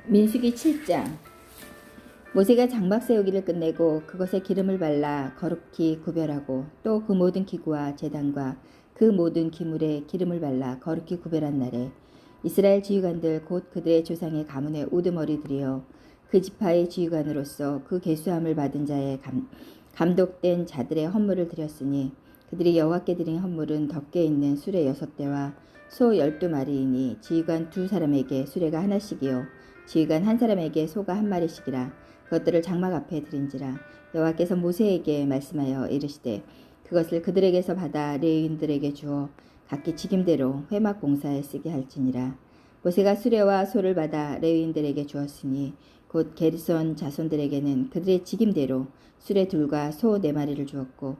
민수기 7장. 모세가 장막 세우기를 끝내고 그것에 기름을 발라 거룩히 구별하고 또 그 모든 기구와 제단과 그 모든 기물에 기름을 발라 거룩히 구별한 날에 이스라엘 지휘관들 곧 그들의 조상의 가문의 우두머리들이여 그 지파의 지휘관으로서 그 계수함을 받은 자의 감독된 자들의 헌물을 드렸으니 그들이 여호와께 드린 헌물은 덮개 있는 수레 6대와 소 12마리이니 지휘관 2사람에게 수레가 하나씩이요 지휘관 한 사람에게 소가 한 마리씩이라. 그것들을 장막 앞에 드린지라. 여호와께서 모세에게 말씀하여 이르시되 그것을 그들에게서 받아 레위인들에게 주어 각기 직임대로 회막 공사에 쓰게 할지니라. 모세가 수레와 소를 받아 레위인들에게 주었으니 곧 게르손 자손들에게는 그들의 직임대로 수레 둘과 소 4마리를 주었고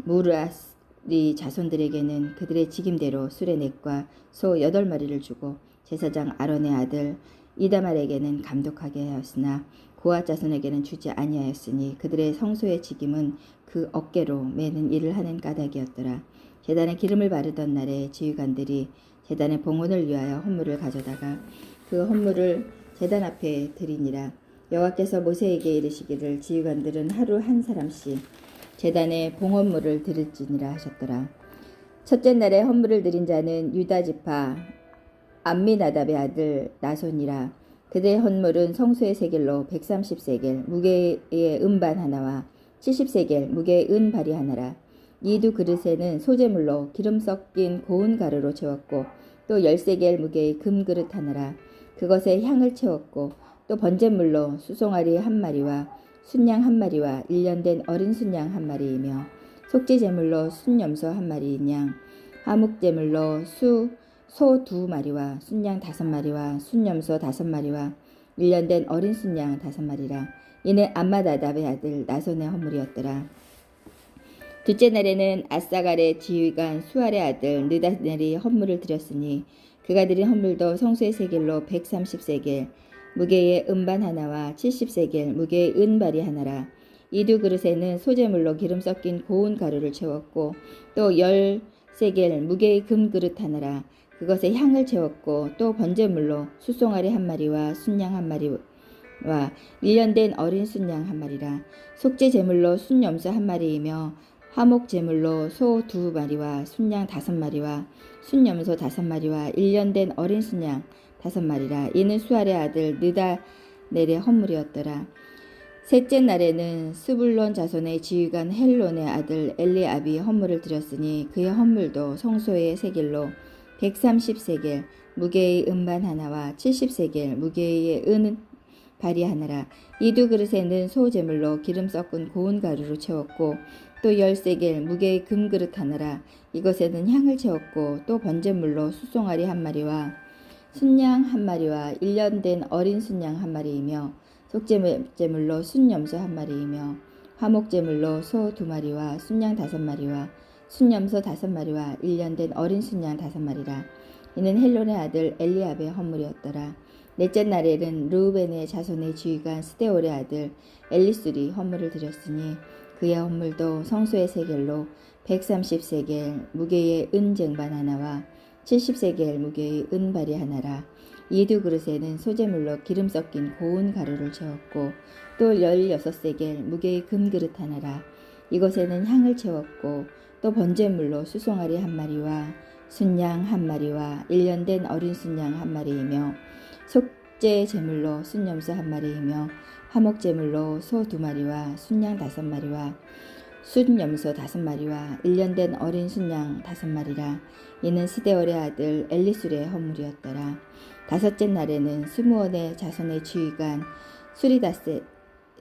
무라리 자손들에게는 그들의 직임대로 수레 넷과 소 8마리를 주고 제사장 아론의 아들 이다말에게는 감독하게 하였으나 고앗 자손에게는 주지 아니하였으니 그들의 성소의 직임은 그 어깨로 매는 일을 하는 까닭이었더라. 제단에 기름을 바르던 날에 지휘관들이 제단의 봉헌을 위하여 헌물을 가져다가 그 헌물을 제단 앞에 드리니라. 여호와께서 모세에게 이르시기를 지휘관들은 하루 한 사람씩 제단에 봉헌물을 드릴지니라 하셨더라. 첫째 날에 헌물을 드린 자는 유다 지파 암미나답의 아들 나손이라. 그들의 헌물은 성소의 세겔로 130세겔 무게의 은반 하나와 70세겔 무게의 은발이 하나라. 이 두 그릇에는 소재물로 기름 섞인 고운 가루로 채웠고 또 10세겔 무게의 금그릇 하나라. 그것에 향을 채웠고 또 번제물로 수송아리 한 마리와 순양 한 마리와 1년 된 어린 순양 한 마리이며 속죄제물로 순염소 한 마리인 양 화목제물로 소 2마리와 순양 5마리와 순염소 5마리와 1년 된 어린 순양 5마리라. 이는 암마다답의 아들 나손의 헌물이었더라. 둘째 날에는 아사갈의 지휘관 수알의 아들 느다넬이 헌물을 드렸으니 그가 드린 헌물도 성소의 세겔로 130세겔 무게의 은반 하나와 70세겔 무게의 은발이 하나라. 이 두 그릇에는 소재물로 기름 섞인 고운 가루를 채웠고 또 10세겔 무게의 금그릇 하나라. 그것에 향을 채웠고 또 번제물로 숫송아리 한 마리와 순양 한 마리와 1년 된 어린 순양 한 마리라. 속죄 제물로 순염소 한 마리이며 화목 제물로 소 2마리와 순양 5마리와 순염소 5마리와 1년 된 어린 순양 5마리라. 이는 수알의 아들 느다넬의 헌물이었더라. 셋째 날에는 스불론 자손의 지휘관 헬론의 아들 엘리압이 헌물을 드렸으니 그의 헌물도 성소의 세겔로 130세겔 무게의 은반 하나와 70세겔 무게의 은발이 하나라. 이 두 그릇에는 소제물로 기름 섞은 고운 가루로 채웠고 또 10세겔 무게의 금그릇 하나라. 이것에는 향을 채웠고 또 번제물로 숫송아리 한 마리와 순양 한 마리와 1년 된 어린 순양 한 마리이며 속죄제물로 순염소 한 마리이며 화목제물로 소 2마리와 순양 5마리와 순염소 5마리와 1년 된 어린 순양 5마리라. 이는 헬론의 아들 엘리압의 헌물이었더라. 넷째 날에는 르우벤의 자손의 지휘관 스데올의 아들 엘리술이 헌물을 드렸으니 그의 헌물도 성소의 세겔로 130세겔 무게의 은쟁반 하나와 70세겔 무게의 은발이 하나라. 이 두 그릇에는 소재물로 기름 섞인 고운 가루를 채웠고 또 16세겔 무게의 금그릇 하나라. 이것에는 향을 채웠고 또 번제물로 수송아리 한 마리와 순양 한 마리와 1년 된 어린 순양 한 마리이며 속죄 제물로 순염소 한 마리이며 화목 제물로 소 2마리와 순양 5마리와 순염소 5마리와 1년 된 어린 순양 5마리라. 이는 스데월의 아들 엘리술의 헌물이었더라. 다섯째 날에는 스무원의 자손의 지휘관 수리다스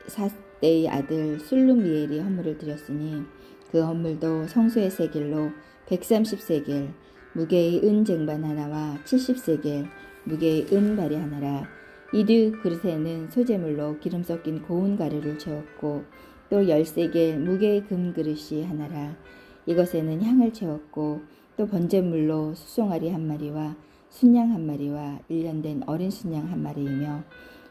사대의 아들 술루미엘이 헌물을 드렸으니 그 헌물도 성소의 세겔로 130세겔 무게의 은쟁반 하나와 70세겔 무게의 은발이 하나라. 이 두 그릇에는 소재물로 기름 섞인 고운 가루를 채웠고 또 10세겔 무게의 금그릇이 하나라. 이것에는 향을 채웠고 또 번제물로 수송아리 한 마리와 순양 한 마리와 1년 된 어린 순양 한 마리이며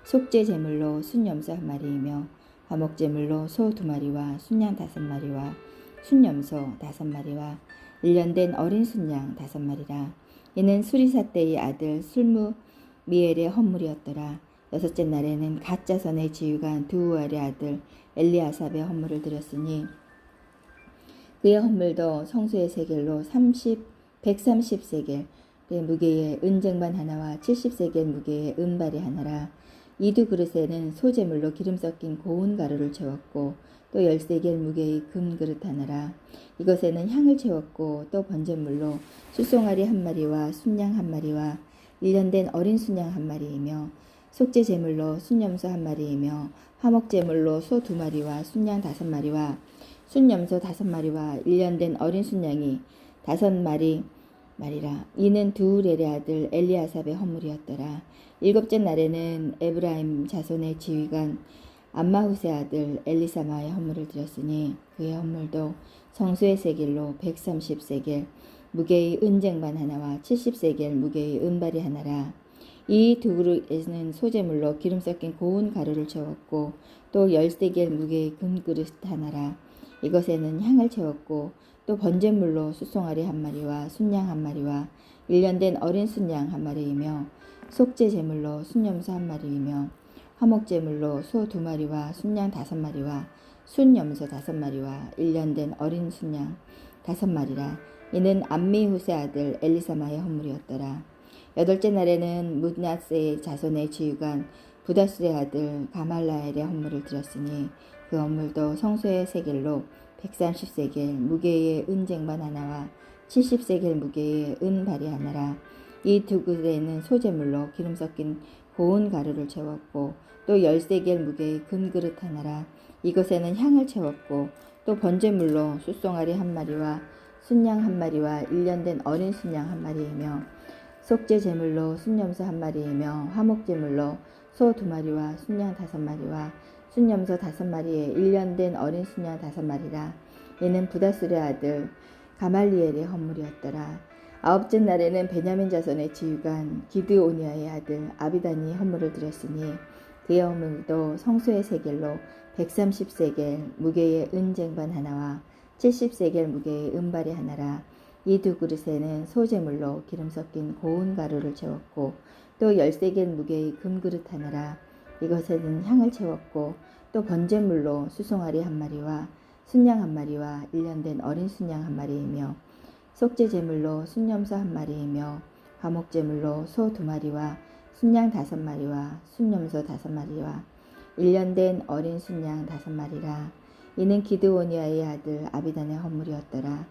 속죄 제물로 순염소 한 마리이며 화목 제물로 소 2마리와 순양 5마리와 순염소 5마리와 1년 된 어린 순양 5마리라. 이는 수리사대의 아들 술무미엘의 헌물이었더라. 여섯째 날에는 갓 자손의 지휘관 두우엘의 아들 엘리아삽의 헌물을 드렸으니 그의 헌물도 성소의 세겔로 130세겔 무게의 은쟁반 하나와 70세겔 무게의 은발이 하나라. 이 두 그릇에는 소재물로 기름 섞인 고운 가루를 채웠고 또 10세겔 무게의 금그릇 하나라. 이것에는 향을 채웠고 또 번제물로 숫송아리 한 마리와 순양 한 마리와 1년 된 어린 순양 한 마리이며 속죄 제물로 순염소 한 마리이며 화목 제물로 소 2마리와 순양 5마리와 순염소 5마리와 1년 된 어린 순양이 5마리라. 이는 두우렐의 아들 엘리아삽의 헌물이었더라. 일곱째 날에는 에브라임 자손의 지휘관 암마후세 아들 엘리사마의 헌물을 드렸으니 그의 헌물도 성소의 세겔로 130세겔 무게의 은쟁반 하나와 70세겔 무게의 은발이 하나라. 이 두 그릇에는 소재물로 기름 섞인 고운 가루를 채웠고 또 10세겔 무게의 금그릇 하나라. 이것에는 향을 채웠고 또 번제물로 숫송아리 한 마리와 순양 한 마리와 1년 된 어린 순양 한 마리이며 속죄 제물로 순염소 한 마리이며 화목 제물로 소 2마리와 순양 5마리와 순염소 5마리와 1년 된 어린 순양 5마리라. 이는 암미후세 아들 엘리사마의 헌물이었더라. 여덟째 날에는 므낫세의 자손의 지휘관 부다스의 아들 가말라엘의 헌물을 드렸으니 그 헌물도 성소의 세겔로 130세겔 무게의 은쟁반 하나와 70세겔 무게의 은발이 하나라. 이 두 그릇에는 소재물로 기름 섞인 고운 가루를 채웠고 또 10세겔 무게의 금그릇 하나라. 이것에는 향을 채웠고 또 번제물로 숫송아리 한 마리와 순양 한 마리와 1년 된 어린 순양 한 마리이며 속죄 제물로 순염소 한 마리이며 화목 제물로 소 2마리와 순양 5마리와 순염소 5마리에 1년 된 어린 순양 5마리라. 이는 부다스의 아들 가말리엘의 헌물이었더라. 아홉째 날에는 베냐민 자손의 지휘관 기드오니아의 아들 아비단이 헌물을 드렸으니 그의 헌물도 성소의 세겔로 130세겔 무게의 은쟁반 하나와 70세겔 무게의 은발이 하나라. 이 두 그릇에는 소재물로 기름 섞인 고운 가루를 채웠고 또 10세겔 무게의 금그릇 하나라. 이것에는 향을 채웠고 또 번제물로 수송아리 한 마리와 순양 한 마리와 1년 된 어린 순양 한 마리이며 속죄 제물로 순염소 한 마리이며 화목 제물로 소 2마리와 순양 5마리와 순염소 5마리와 1년 된 어린 순양 5마리라. 이는 기드오니아의 아들 아비단의 헌물이었더라.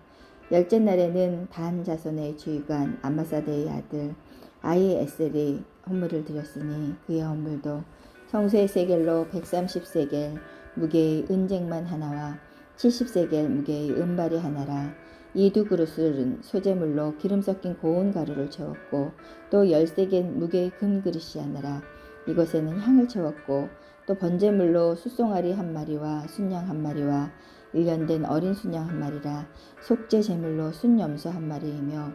열째 날에는 단 자손의 지휘관 암마사대의 아들 아히에셀이 헌물을 드렸으니 그의 헌물도 성소의 세겔로 130세겔 무게의 은쟁만 하나와 70세겔 무게의 은발이 하나라. 이 두 그릇은 소재물로 기름 섞인 고운 가루를 채웠고 또 10세겔 무게의 금그릇이 하나라. 이것에는 향을 채웠고 또 번제물로 숫송아리 한 마리와 순양 한 마리와 1년 된 어린 순양 한 마리라. 속죄 제물로 순염소 한 마리이며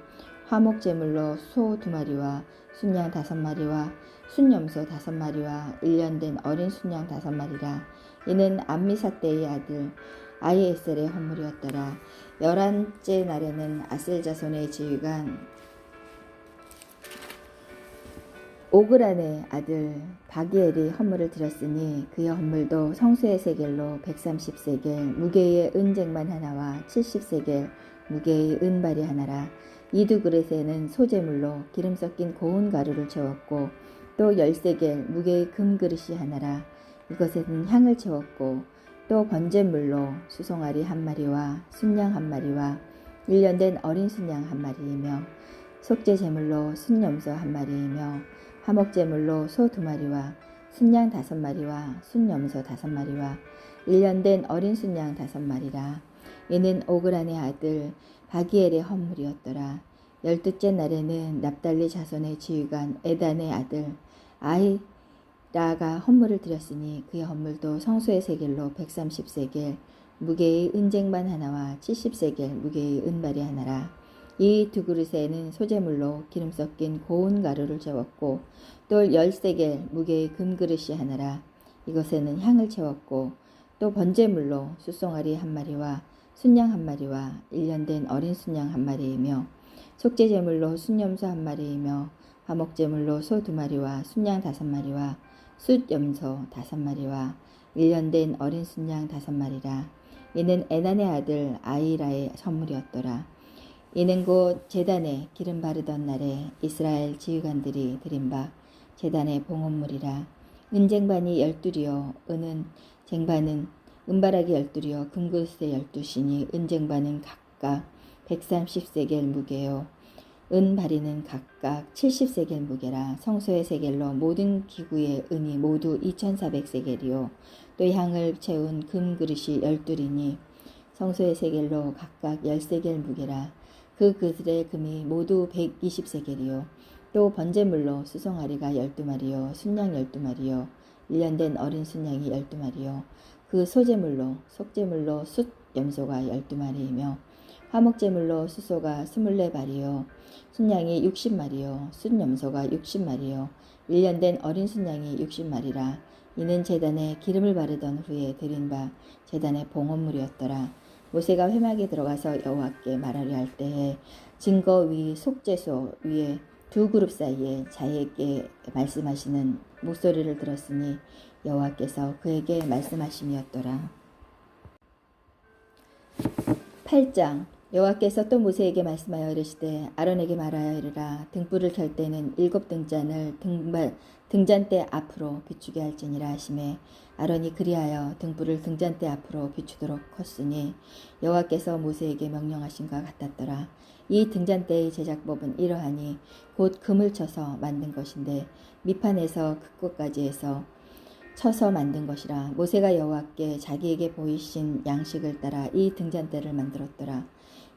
화목 제물로 소 2마리와 순양 5마리와 순염소 5마리와 1년 된 어린 순양 5마리라. 이는 암미사대의 아들 아히에셀의 헌물이었더라. 11째 날에는 아셀 자손의 지휘관 오그란의 아들 바기엘이 헌물을 드렸으니 그의 헌물도 성소의 세겔로 130세겔 무게의 은쟁만 하나와 70세겔 무게의 은발이 하나라. 이 두 그릇에는 소재물로 기름 섞인 고운 가루를 채웠고 또 10세겔 무게의 금그릇이 하나라. 이것에는 향을 채웠고 또 번제물로 수송아리 한 마리와 순양 한 마리와 1년 된 어린 순양 한 마리이며 속죄 제물로 순염소 한 마리이며 화목 제물로 소 2마리와 순양 5마리와 순염소 5마리와 1년 된 어린 순양 5마리라. 이는 오그란의 아들 바기엘의 헌물이었더라. 12째 날에는 납달리 자손의 지휘관 에단의 아들 아히라가 헌물을 드렸으니 그의 헌물도 성소의 세겔로 130세겔 무게의 은쟁반 하나와 70세겔 무게의 은발이 하나라. 이 두 그릇에는 소재물로 기름 섞인 고운 가루를 채웠고 또 10세겔 무게의 금그릇이 하나라. 이것에는 향을 채웠고 또 번제물로 숫송아리 한 마리와 순양 한 마리와 1년 된 어린 순양 한 마리이며 속죄 제물로 순염소 한 마리이며 화목 제물로 소 2마리와 순양 5마리와 숫 염소 5마리와 1년 된 어린 순양 5마리라. 이는 에난의 아들 아이라의 선물이었더라. 이는 곧 제단에 기름 바르던 날에 이스라엘 지휘관들이 드린 바 제단의 봉헌물이라. 은쟁반이 12이요 은은 쟁반은 은바라기 12이요 금그릇에 12시니 은쟁반은 각각 130세겔 무게요 은바리는 각각 70세겔 무게라. 성소의 세겔로 모든 기구의 은이 모두 2400세겔이요 또 향을 채운 금그릇이 12이니 성소의 세겔로 각각 10세겔 무게라. 그 그릇의 금이 모두 120세겔이요 또 번제물로 수송아리가 12마리요 순양 12마리요 1년 된 어린 순양이 12마리요 그 소제물로 속제물로 숫 염소가 12마리이며 화목제물로 수소가 24마리요 순양이 60마리요 숫 염소가 60마리요 1년 된 어린 순양이 60마리라. 이는 제단에 기름을 바르던 후에 드린 바 제단의 봉헌물이었더라. 모세가 회막에 들어가서 여호와께 말하려 할 때에 증거 위 속죄소 위에 두 그룹 사이에 자에게 말씀하시는 목소리를 들었으니 여호와께서 그에게 말씀하심이었더라. 8장. 여호와께서 또 모세에게 말씀하여 이르시되 아론에게 말하여 이르라. 등불을 켤 때는 7등잔을 등잔대 앞으로 비추게 할지니라 하시매 아론이 그리하여 등불을 등잔대 앞으로 비추도록 컸으니 여호와께서 모세에게 명령하신 것 같았더라. 이 등잔대의 제작법은 이러하니 곧 금을 쳐서 만든 것인데 밑판에서 끝끝까지 해서 쳐서 만든 것이라. 모세가 여호와께 자기에게 보이신 양식을 따라 이 등잔대를 만들었더라.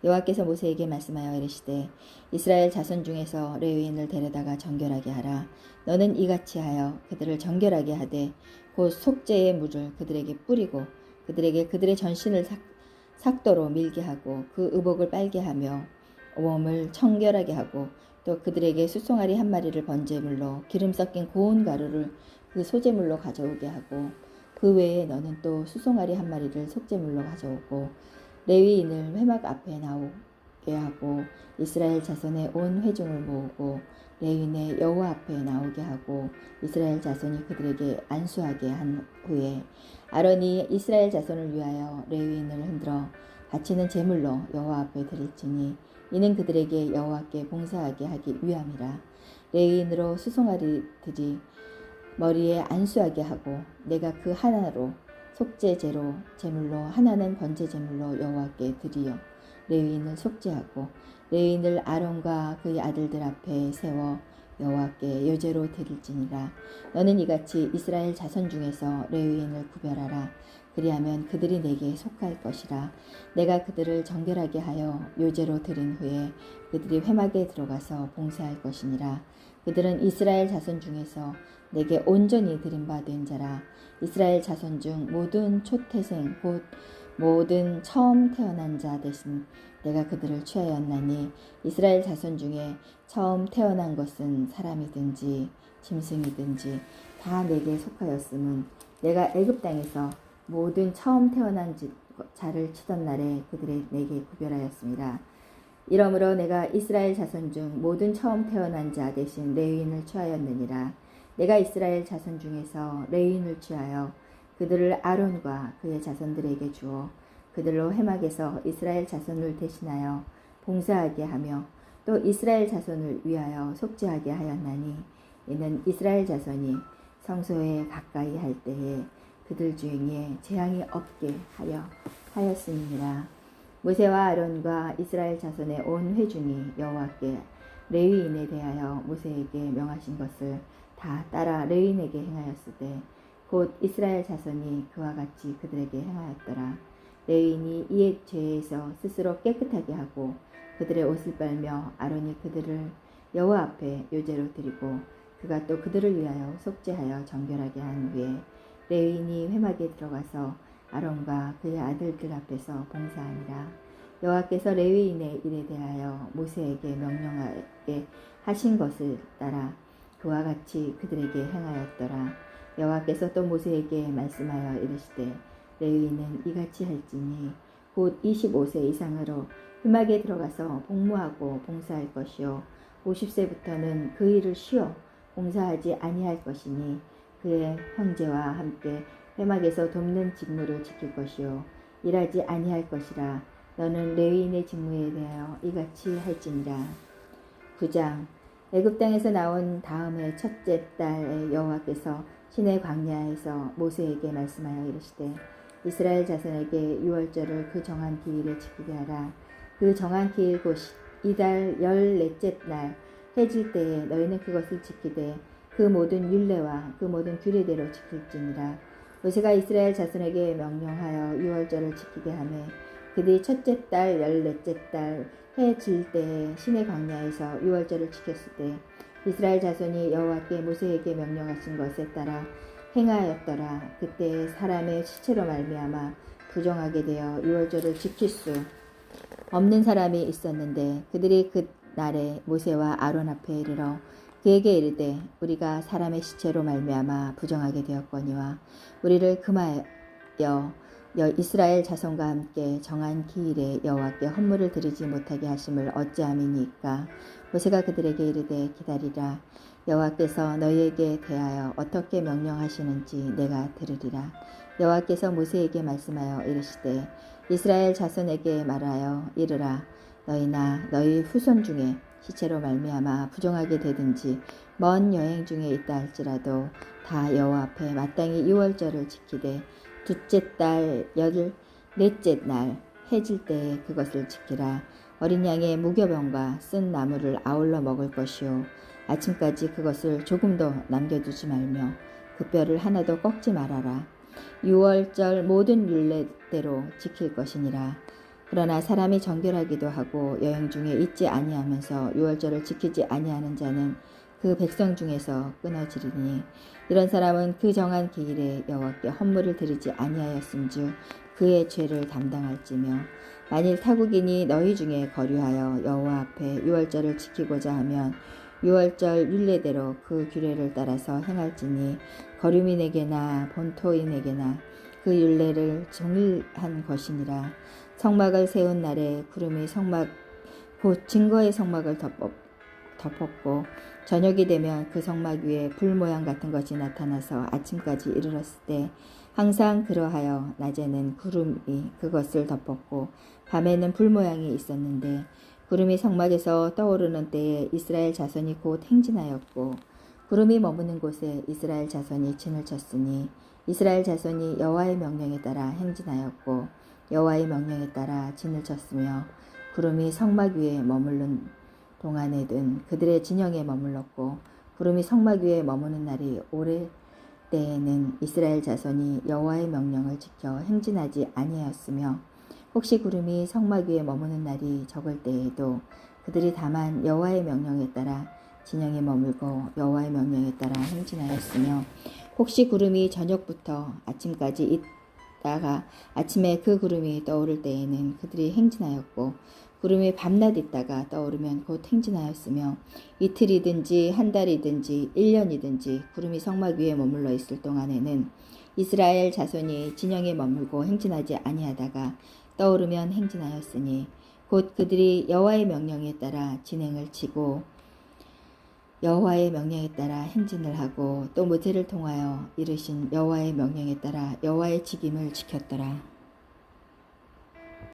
여호와께서 모세에게 말씀하여 이르시되 이스라엘 자손 중에서 레위인을 데려다가 정결하게 하라. 너는 이같이 하여 그들을 정결하게 하되 곧 속죄의 물을 그들에게 뿌리고 그들에게 그들의 전신을 삭도로 밀게 하고 그 의복을 빨게 하며 몸을 청결하게 하고 또 그들에게 수송아리 1마리를 번제물로 기름 섞인 고운 가루를 그 소제물로 가져오게 하고 그 외에 너는 또 수송아리 1마리를 속제물로 가져오고 레위인을 회막 앞에 나오게 하고 이스라엘 자손의 온 회중을 모으고 레위인의 여호와 앞에 나오게 하고 이스라엘 자손이 그들에게 안수하게 한 후에 아론이 이스라엘 자손을 위하여 레위인을 흔들어 바치는 제물로 여호와 앞에 드릴지니 이는 그들에게 여호와께 봉사하게 하기 위함이라. 레위인으로 수송아리들이 머리에 안수하게 하고 내가 그 하나로 속죄제로 제물로 하나는 번제제물로 여호와께 드리어 레위인을 속죄하고 레위인을 아론과 그의 아들들 앞에 세워 여호와께 요제로 드릴지니라. 너는 이같이 이스라엘 자손 중에서 레위인을 구별하라. 그리하면 그들이 내게 속할 것이라. 내가 그들을 정결하게 하여 요제로 드린 후에 그들이 회막에 들어가서 봉사할 것이니라. 그들은 이스라엘 자손 중에서 내게 온전히 드림받은 자라. 이스라엘 자손 중 모든 초태생 곧 모든 처음 태어난 자 대신 내가 그들을 취하였나니 이스라엘 자손 중에 처음 태어난 것은 사람이든지 짐승이든지 다 내게 속하였음은 내가 애굽 땅에서 모든 처음 태어난 자를 치던 날에 그들의 내게 구별하였습니다. 이러므로 내가 이스라엘 자손 중 모든 처음 태어난 자 대신 레위인을 취하였느니라. 내가 이스라엘 자손 중에서 레위인을 취하여 그들을 아론과 그의 자손들에게 주어 그들로 회막에서 이스라엘 자손을 대신하여 봉사하게 하며 또 이스라엘 자손을 위하여 속죄하게 하였나니 이는 이스라엘 자손이 성소에 가까이 할 때에 그들 중에 재앙이 없게 하였음이니라. 모세와 아론과 이스라엘 자손의 온 회중이 여호와께 레위인에 대하여 모세에게 명하신 것을 다 따라 레위인에게 행하였으되 곧 이스라엘 자손이 그와 같이 그들에게 행하였더라. 레위인이 이의 죄에서 스스로 깨끗하게 하고 그들의 옷을 빨며 아론이 그들을 여호와 앞에 요제로 드리고 그가 또 그들을 위하여 속죄하여 정결하게 한 후에 레위인이 회막에 들어가서 아론과 그의 아들들 앞에서 봉사하니라. 여호와께서 레위인의 일에 대하여 모세에게 명령하게 하신 것을 따라 그와 같이 그들에게 행하였더라. 여호와께서 또 모세에게 말씀하여 이르시되 레위인은 이같이 할지니 곧 25세 이상으로 회막에 들어가서 복무하고 봉사할 것이요 50세부터는 그 일을 쉬어 봉사하지 아니할 것이니 그의 형제와 함께 회막에서 돕는 직무를 지킬 것이요 일하지 아니할 것이라. 너는 레위인의 직무에 대하여 이같이 할지니라. 9장. 애굽 땅에서 나온 다음에 첫째 달에 여호와께서 시내 광야에서 모세에게 말씀하여 이르시되 이스라엘 자손에게 유월절을 그 정한 기일에 지키게 하라. 그 정한 기일 곧 이달 14째 날 해질 때에 너희는 그것을 지키되 그 모든 율례와 그 모든 규례대로 지킬지니라. 모세가 이스라엘 자손에게 명령하여 유월절을 지키게 하매 그들이 첫째 달 14째 달 해 질 때에 시내 광야에서 유월절을 지켰을 때 이스라엘 자손이 여호와께 모세에게 명령하신 것에 따라 행하였더라. 그때 사람의 시체로 말미암아 부정하게 되어 유월절을 지킬 수 없는 사람이 있었는데 그들이 그 날에 모세와 아론 앞에 이르러 그에게 이르되 우리가 사람의 시체로 말미암아 부정하게 되었거니와 우리를 금하여 이스라엘 자손과 함께 정한 기일에 여호와께 헌물을 드리지 못하게 하심을 어찌함이니까. 모세가 그들에게 이르되 기다리라. 여호와께서 너희에게 대하여 어떻게 명령하시는지 내가 들으리라. 여호와께서 모세에게 말씀하여 이르시되 이스라엘 자손에게 말하여 이르라. 너희나 너희 후손 중에 시체로 말미암아 부정하게 되든지 먼 여행 중에 있다 할지라도 다 여호와 앞에 마땅히 유월절을 지키되 둘째 달 14째 날 해질 때에 그것을 지키라. 어린 양의 무교병과 쓴 나물을 아울러 먹을 것이요 아침까지 그것을 조금도 남겨두지 말며 그 뼈를 하나도 꺾지 말아라. 유월절 모든 율례대로 지킬 것이니라. 그러나 사람이 정결하기도 하고 여행 중에 있지 아니하면서 유월절을 지키지 아니하는 자는 그 백성 중에서 끊어지리니 이런 사람은 그 정한 기일에 여호와께 헌물을 드리지 아니하였음즉 그의 죄를 담당할지며 만일 타국인이 너희 중에 거류하여 여호와 앞에 유월절을 지키고자 하면 유월절 율례대로 그 규례를 따라서 행할지니 거류민에게나 본토인에게나 그 율례를 정일한 것이니라. 성막을 세운 날에 구름이 성막 곧 증거의 성막을 덮었고 저녁이 되면 그 성막 위에 불 모양 같은 것이 나타나서 아침까지 이르렀을 때 항상 그러하여 낮에는 구름이 그것을 덮었고 밤에는 불 모양이 있었는데 구름이 성막에서 떠오르는 때에 이스라엘 자손이 곧 행진하였고 구름이 머무는 곳에 이스라엘 자손이 진을 쳤으니 이스라엘 자손이 여호와의 명령에 따라 행진하였고 여호와의 명령에 따라 진을 쳤으며 구름이 성막 위에 머무른 동안에든 그들의 진영에 머물렀고 구름이 성막 위에 머무는 날이 오래 때에는 이스라엘 자손이 여호와의 명령을 지켜 행진하지 아니하였으며 혹시 구름이 성막 위에 머무는 날이 적을 때에도 그들이 다만 여호와의 명령에 따라 진영에 머물고 여호와의 명령에 따라 행진하였으며 혹시 구름이 저녁부터 아침까지 있다가 아침에 그 구름이 떠오를 때에는 그들이 행진하였고 구름이 밤낮 있다가 떠오르면 곧 행진하였으며 이틀이든지 한 달이든지 1년이든지 구름이 성막 위에 머물러 있을 동안에는 이스라엘 자손이 진영에 머물고 행진하지 아니하다가 떠오르면 행진하였으니 곧 그들이 여호와의 명령에 따라 진행을 치고 여호와의 명령에 따라 행진을 하고 또 모세를 통하여 이르신 여호와의 명령에 따라 여호와의 직임을 지켰더라.